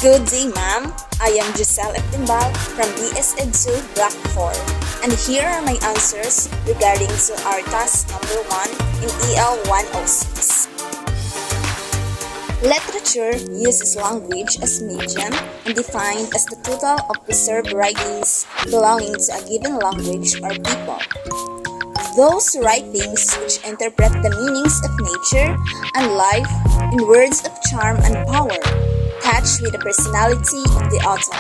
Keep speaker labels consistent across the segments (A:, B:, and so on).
A: Good day, ma'am. I am Giselle Etimbal from DS Ed2 Block 4, and here are my answers regarding to our task number 1 in EL 106. Literature uses language as medium and defined as the total of preserved writings belonging to a given language or people. Those writings which interpret the meanings of nature and life in words of charm and power, touch with the personality of the author,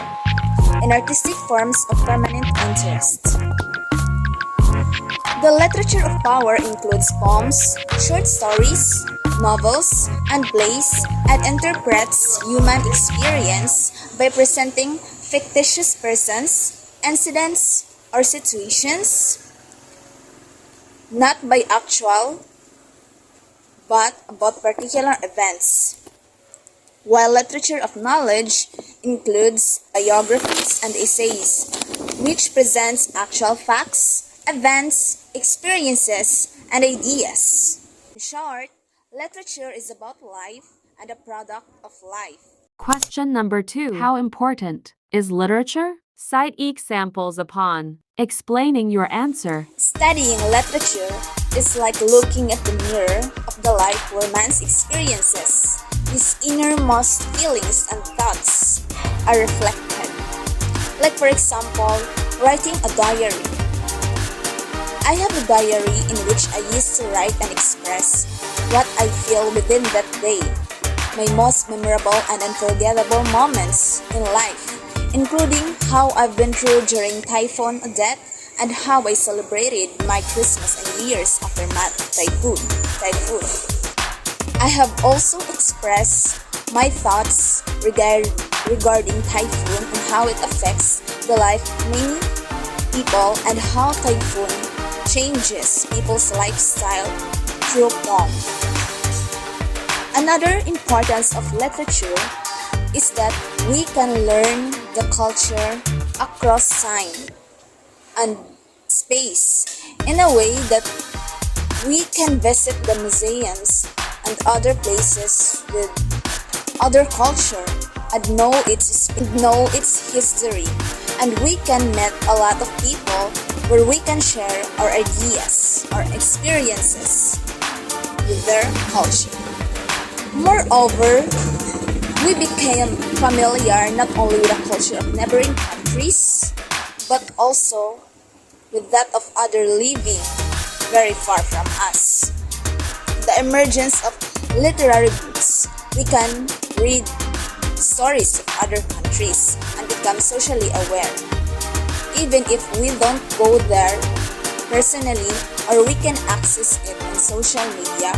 A: and artistic forms of permanent interest. The literature of power includes poems, short stories, novels, and plays, and interprets human experience by presenting fictitious persons, incidents, or situations, not by actual, but about particular events. While literature of knowledge includes biographies and essays, which presents actual facts, events, experiences, and ideas. In short, literature is about life and a product of life.
B: Question number 2. How important is literature? Cite examples upon explaining your answer.
A: Studying literature is like looking at the mirror of the life where man's experiences, his innermost feelings and thoughts are reflected. Like for example, writing a diary. I have a diary in which I used to write and express what I feel within that day, my most memorable and unforgettable moments in life, including how I've been through during Typhoon Odette and how I celebrated my Christmas and New Year's aftermath of typhoon. I have also expressed my thoughts regarding typhoon and how it affects the life of many people and how typhoon changes people's lifestyle through poem. Another importance of literature is that we can learn the culture across time and space in a way that we can visit the museums and other places with other culture and know its history, and we can meet a lot of people where we can share our ideas or experiences with their culture. Moreover, we became familiar not only with the culture of neighboring countries, but also with that of other living very far from us. The emergence of literary books, we can read stories of other countries and become socially aware. Even if we don't go there personally or we can access it in social media,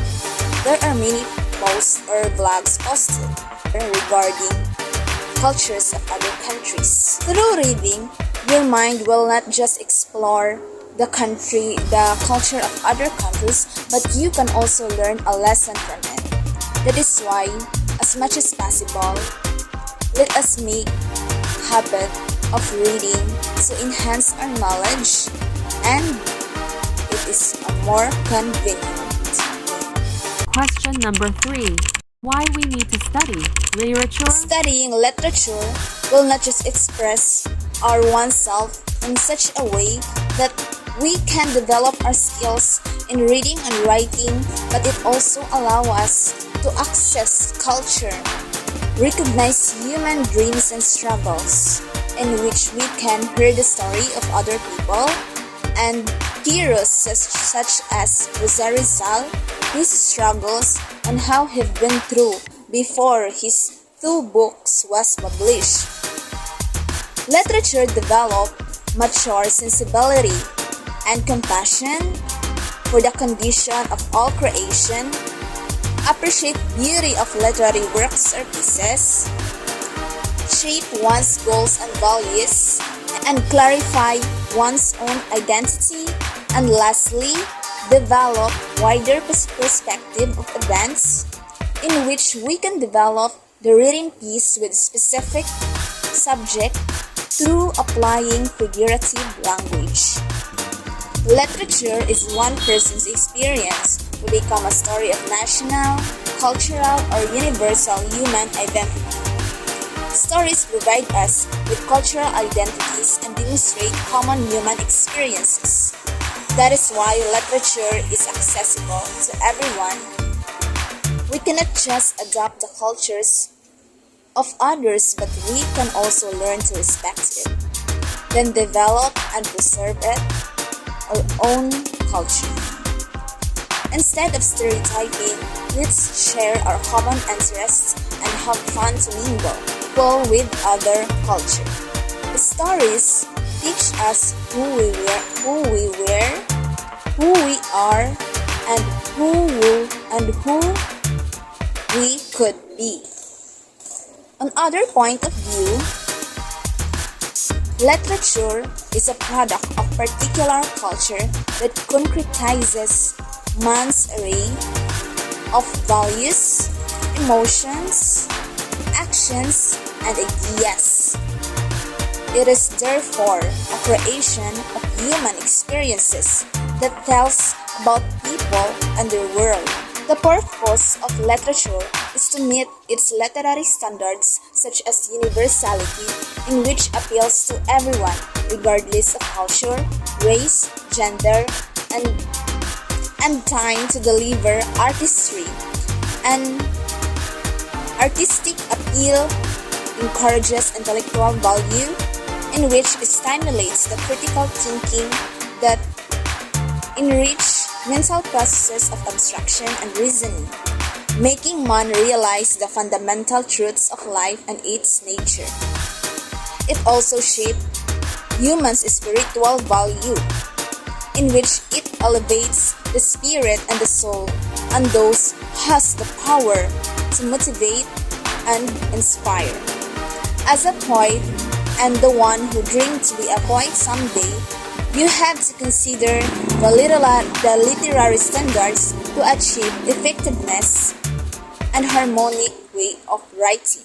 A: there are many posts or blogs posted regarding cultures of other countries. Through reading, your mind will not just explore the culture of other countries, but you can also learn a lesson from it. That is why, as much as possible, let us make habit of reading to enhance our knowledge, and it is a more convenient.
B: Question number 3. Why we need to study literature?
A: Studying literature will not just express our oneself in such a way that we can develop our skills in reading and writing, but it also allows us to access culture, recognize human dreams and struggles, in which we can hear the story of other people and heroes such as Jose Rizal, his struggles and how he'd been through before his 2 books was published. Literature developed mature sensibility and compassion for the condition of all creation, appreciate beauty of literary works or pieces, shape one's goals and values, and clarify one's own identity, and lastly, develop wider perspective of events in which we can develop the reading piece with specific subject through applying figurative language. Literature is one person's experience to become a story of national, cultural, or universal human identity. stories provide us with cultural identities and demonstrate common human experiences. That is why literature is accessible to everyone. We cannot just adopt the cultures of others, but we can also learn to respect it, then develop and preserve it, our own culture. Instead of stereotyping, let's share our common interests and have fun to mingle with other culture. The stories teach us who we are, and who we could be. Another point of view, literature is a product of particular culture that concretizes man's array of values, emotions, actions, and ideas. It is therefore a creation of human experiences that tells about people and their world. The purpose of literature is to meet its literary standards such as universality, in which appeals to everyone regardless of culture, race, gender, and time to deliver artistry. And artistic appeal encourages intellectual value, in which it stimulates the critical thinking that enrich mental processes of abstraction and reasoning, making man realize the fundamental truths of life and its nature. It also shapes humans' spiritual value, in which it elevates the spirit and the soul, and thus has the power to motivate and inspire. As a poet, and the one who dreamed to be a poet someday, you have to consider the literary standards to achieve effectiveness and harmonic way of writing.